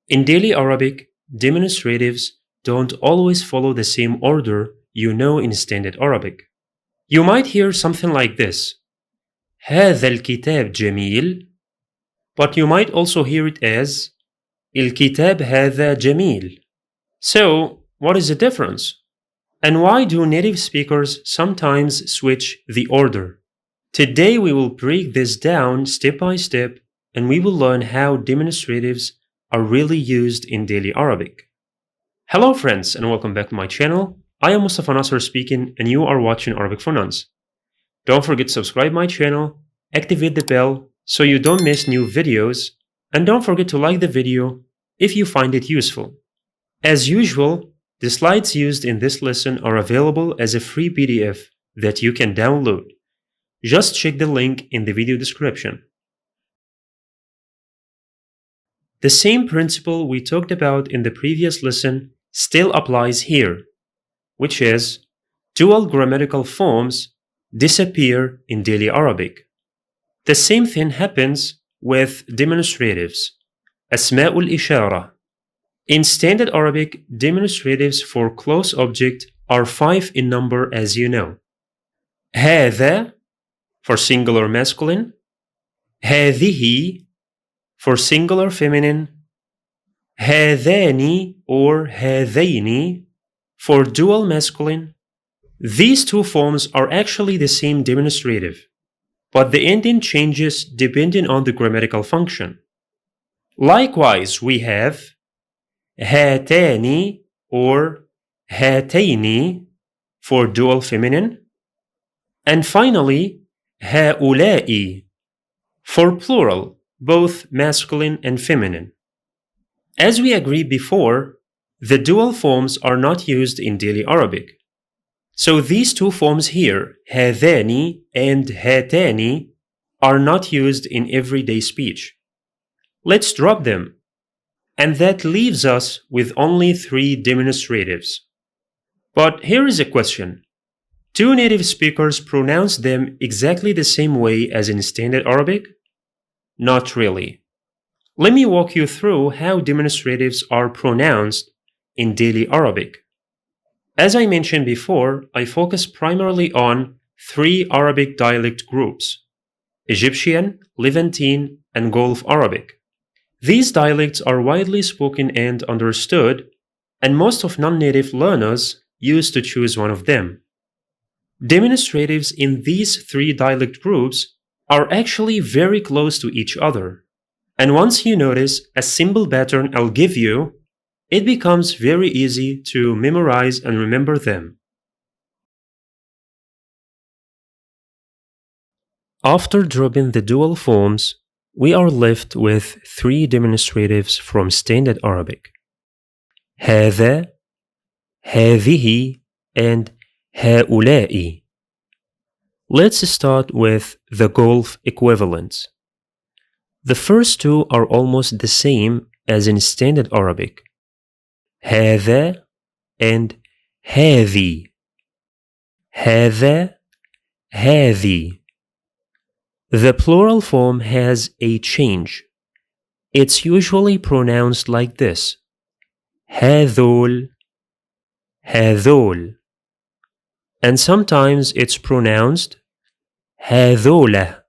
In daily Arabic, demonstratives don't always follow the same order you know in standard Arabic. You might hear something like this: هذا الكتاب جميل, but you might also hear it as الكتاب هذا جميل. So, what is the difference? And why do native speakers sometimes switch the order? Today we will break this down step by step, and we will learn how demonstratives are really used in daily Arabic. Hello friends, and welcome back to my channel. I am Mustafa Nasser speaking, and you are watching Arabic for Nuns. Don't forget to subscribe my channel, activate the bell so you don't miss new videos, and don't forget to like the video if you find it useful. As usual, the slides used in this lesson are available as a free PDF that you can download. Just check the link in the video description. The same principle we talked about in the previous lesson still applies here, which is dual grammatical forms disappear in daily Arabic. The same thing happens with demonstratives, asma'ul ishara. In standard Arabic, demonstratives for close object are 5 in number, as you know. هذا for singular masculine, هذه for singular feminine, هذان or هذين for dual masculine. These two forms are actually the same demonstrative, but the ending changes depending on the grammatical function. Likewise, we have هاتان or هاتين for dual feminine, and finally هؤلاء for plural, both masculine and feminine. As we agreed before, the dual forms are not used in daily Arabic. So these two forms here, هذان and هاتان, are not used in everyday speech. Let's drop them. And that leaves us with only 3 demonstratives. But here is a question. Do native speakers pronounce them exactly the same way as in standard Arabic? Not really. Let me walk you through how demonstratives are pronounced in daily Arabic. As I mentioned before, I focus primarily on 3 Arabic dialect groups: Egyptian, Levantine, and Gulf Arabic. These dialects are widely spoken and understood, and most of non-native learners used to choose one of them. Demonstratives in these 3 dialect groups are actually very close to each other, and once you notice a simple pattern I'll give you, it becomes very easy to memorize and remember them. After dropping the dual forms, we are left with 3 demonstratives from standard Arabic: هذا, هذه, and هؤلاء. Let's start with the Gulf equivalents. The first 2 are almost the same as in standard Arabic: هذا and هذه. هذا, هذه. The plural form has a change. It's usually pronounced like this: هذول, هذول. And sometimes it's pronounced هذولا,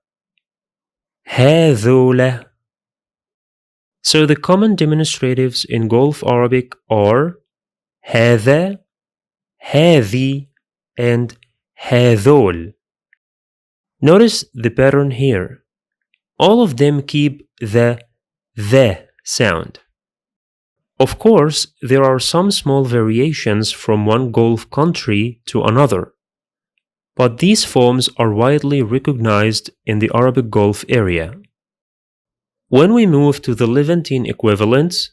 هذولا. So the common demonstratives in Gulf Arabic are هذا, هذه, and هذول. Notice the pattern here. All of them keep the sound. Of course, there are some small variations from one Gulf country to another, but these forms are widely recognized in the Arabic Gulf area. When we move to the Levantine equivalents,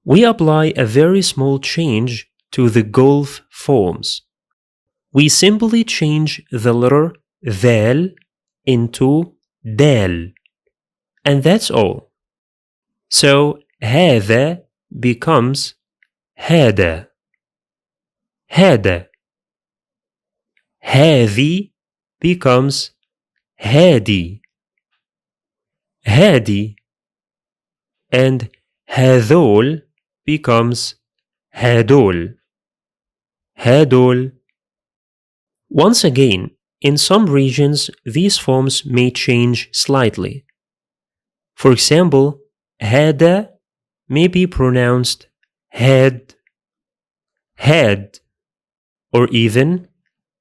we apply a very small change to the Gulf forms. We simply change the letter ذال into دال, and that's all. So هذا becomes هذا, هذا. هذه becomes هادي, هادي. And هذول becomes هدول. هدول. Once again, in some regions, these forms may change slightly. For example, هذا may be pronounced had, had, or even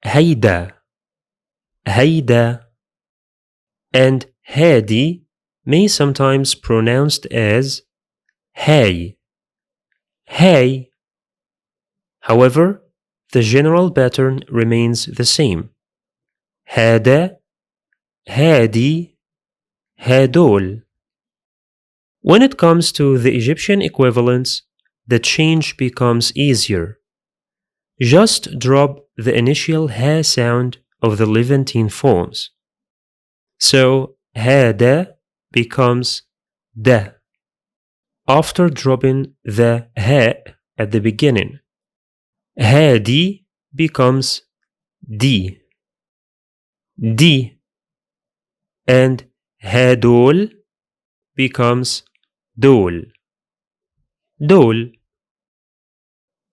هيدا, هيدا. And هادي may sometimes pronounced as hay, hay. However, the general pattern remains the same. هذا, هادي, هدول. When it comes to the Egyptian equivalents, the change becomes easier. Just drop the initial ha sound of the Levantine forms. So هذا becomes da after dropping the ha at the beginning. هادي becomes di, di, and هدول becomes dol, dol.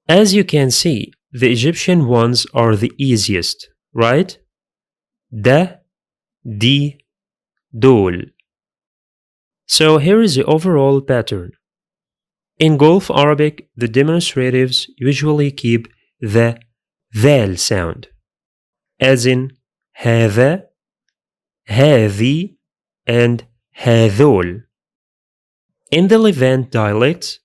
As you can see, the Egyptian ones are the easiest, right? Da, di, dol. So here is the overall pattern. In Gulf Arabic, the demonstratives usually keep the ذال sound, as in هذا, هذي, and هذول. In the Levant dialects,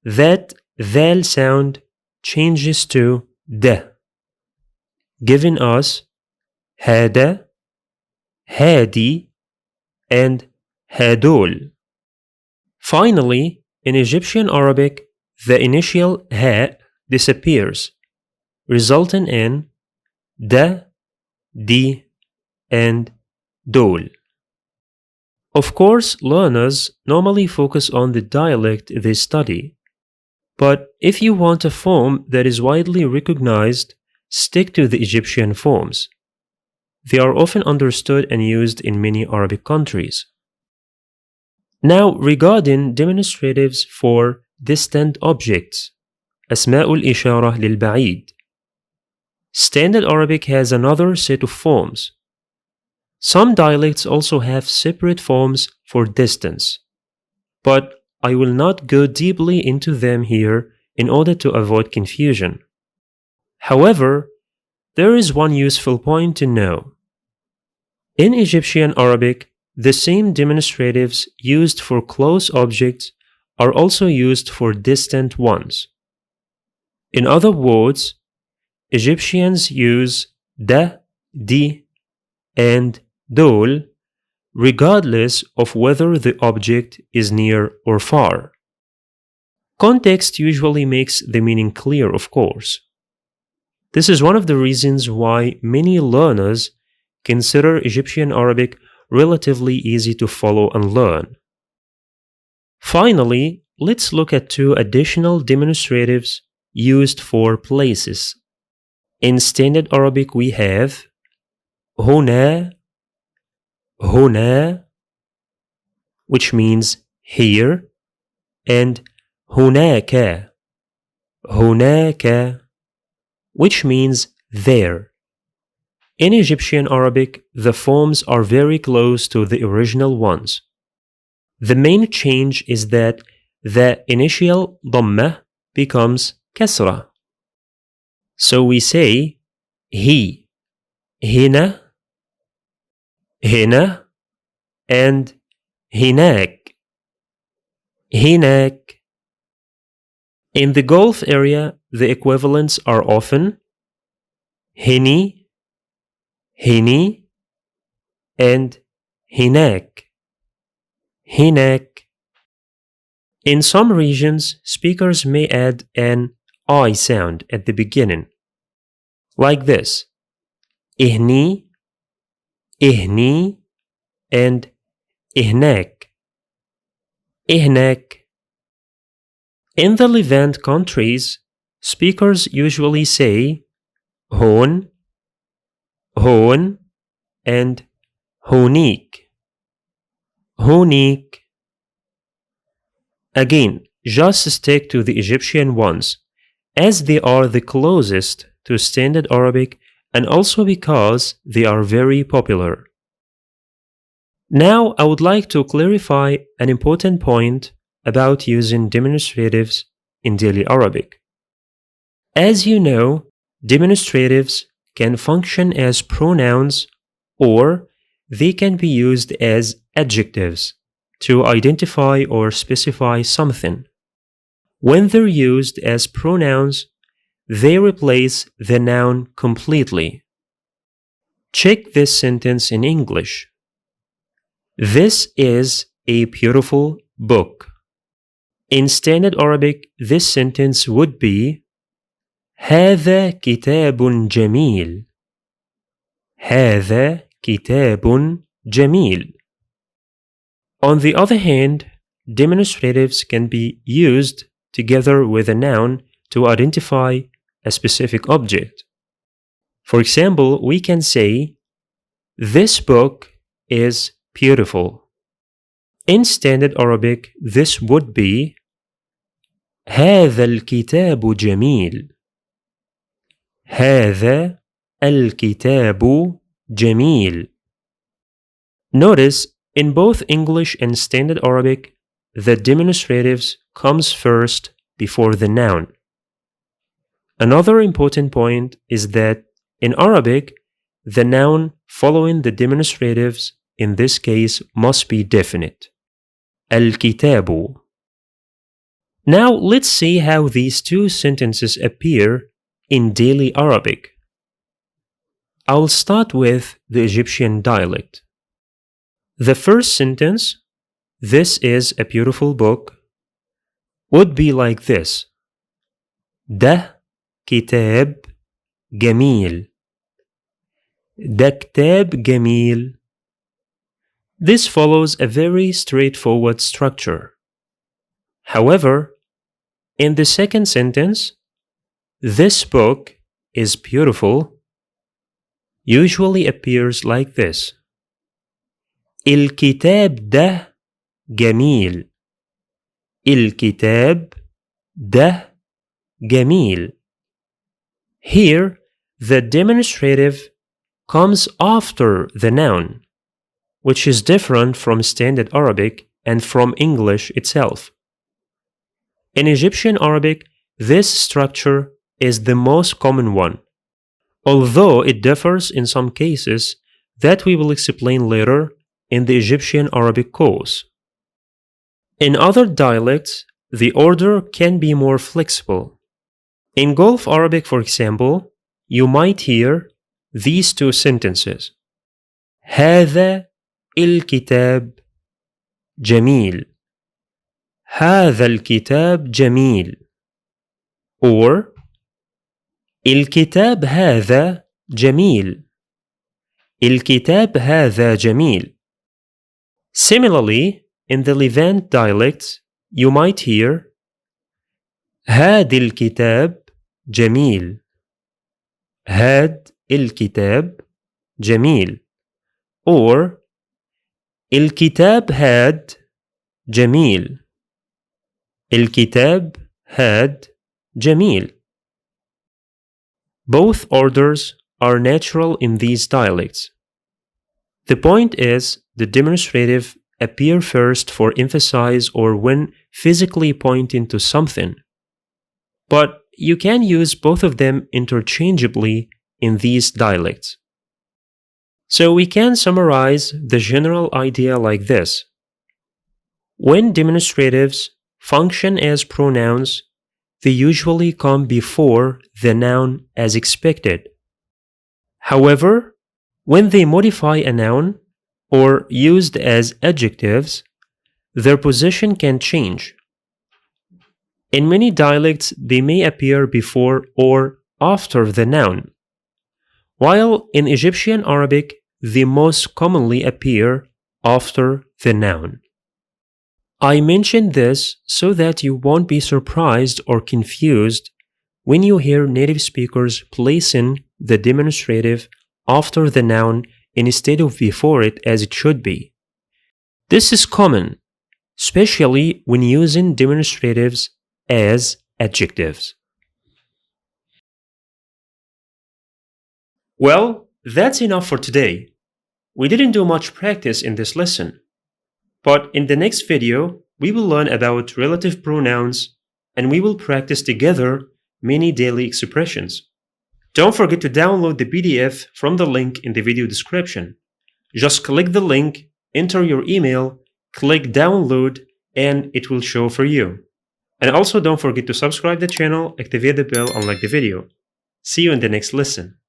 that ذال sound changes to d, giving us هذا, هادي, and هدول. Finally, in Egyptian Arabic, the initial ha disappears, resulting in da, di, and dol. Of course, learners normally focus on the dialect they study, but if you want a form that is widely recognized, stick to the Egyptian forms. They are often understood and used in many Arabic countries. Now, regarding demonstratives for distant objects, أسماء الإشارة للبعيد. Standard Arabic has another set of forms. Some dialects also have separate forms for distance, but I will not go deeply into them here in order to avoid confusion. However, there is one useful point to know. In Egyptian Arabic, the same demonstratives used for close objects are also used for distant ones. In other words, Egyptians use da, di, and dol regardless of whether the object is near or far. Context usually makes the meaning clear, of course. This is one of the reasons why many learners consider Egyptian Arabic relatively easy to follow and learn. Finally, let's look at two additional demonstratives used for places. In Standard Arabic we have هنا, هنا, which means here, and هناك, هناك, which means there. In Egyptian Arabic, the forms are very close to the original ones. The main change is that the initial ضمة becomes كسرة. So we say he, هنا, هنا, and هناك, هناك. In the Gulf area, the equivalents are often هني, هني, and هناك, هناك. In some regions, speakers may add an I sound at the beginning, like this: إهني, إهني, and إهناك, إهناك. In the Levant countries, speakers usually say هون, هون, and هونيك, هونيك. Again, just stick to the Egyptian ones, as they are the closest to Standard Arabic and also because they are very popular. Now, I would like to clarify an important point about using demonstratives in daily Arabic. As you know, demonstratives can function as pronouns or they can be used as adjectives to identify or specify something. When they're used as pronouns, they replace the noun completely. Check this sentence in English. This is a beautiful book. In Standard Arabic, this sentence would be هذا كتاب جميل. هذا كتاب جميل. On the other hand, demonstratives can be used together with a noun to identify a specific object. For example, we can say, this book is beautiful. In Standard Arabic, this would be هذا الكتاب جميل. هذا الكتاب جميل. Notice, in both English and Standard Arabic, the demonstratives comes first before the noun. Another important point is that in Arabic, the noun following the demonstratives in this case must be definite. الكتاب. Now let's see how these two sentences appear in daily Arabic. I'll start with the Egyptian dialect. The first sentence, this is a beautiful book, would be like this. ده كتاب جميل. ده كتاب جميل. This follows a very straightforward structure. However, in the second sentence, this book is beautiful, usually appears like this. الكتاب ده جميل. الكتاب ده جميل. Here, the demonstrative comes after the noun, which is different from Standard Arabic and from English itself. In Egyptian Arabic, this structure is the most common one, although it differs in some cases that we will explain later in the Egyptian Arabic course. In other dialects, the order can be more flexible. In Gulf Arabic, for example, you might hear these two sentences. هذا الكتاب جميل. هذا الكتاب جميل. Or الكتاب هذا جميل. الكتاب هذا جميل. Similarly, in the Levant dialects, you might hear هاد الكتاب جميل. هاد الكتاب جميل. Or الكتاب هاد جميل. الكتاب هاد جميل. Both orders are natural in these dialects. The point is, the demonstrative appear first for emphasize or when physically pointing to something. But you can use both of them interchangeably in these dialects. So we can summarize the general idea like this. When demonstratives function as pronouns, they usually come before the noun as expected. However, when they modify a noun or used as adjectives, their position can change. In many dialects, they may appear before or after the noun, while in Egyptian Arabic, they most commonly appear after the noun. I mention this so that you won't be surprised or confused when you hear native speakers placing the demonstrative after the noun instead of before it as it should be. This is common, especially when using demonstratives as adjectives. Well, that's enough for today. We didn't do much practice in this lesson, but in the next video, we will learn about relative pronouns and we will practice together many daily expressions. Don't forget to download the PDF from the link in the video description. Just click the link, enter your email, click download, and it will show for you. And also don't forget to subscribe the channel, activate the bell, and like the video. See you in the next lesson.